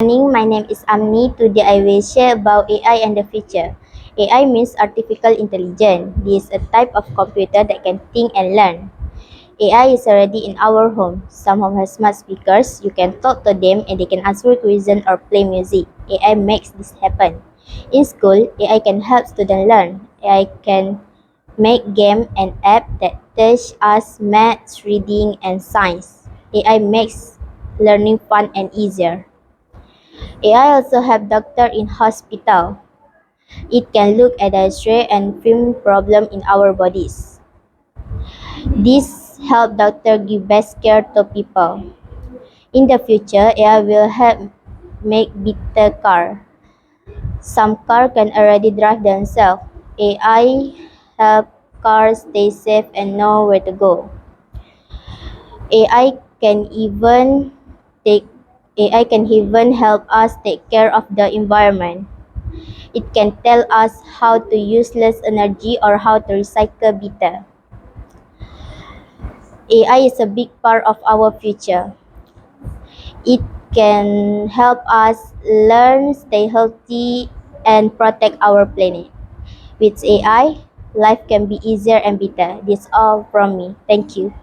Morning, my name is Amni. Today I will share about AI and the future. AI means artificial intelligence. This is a type of computer that can think and learn. AI is already in our home. Some homes have smart speakers. You can talk to them and they can answer questions or play music. AI makes this happen. In school, AI can help students learn. AI can make game and app that teach us maths, reading, and science. AI makes learning fun and easier. AI also help doctor in hospital. It can look at the X-ray and film problem in our bodies. This help doctor give best care to people. In the future, AI will help make better car. Some car can already drive themselves. AI help cars stay safe and know where to go. AI can even take AI can even help us take care of the environment. It can tell us how to use less energy or how to recycle better. AI is a big part of our future. It can help us learn, stay healthy, and protect our planet. With AI, life can be easier and better. This is all from me. Thank you.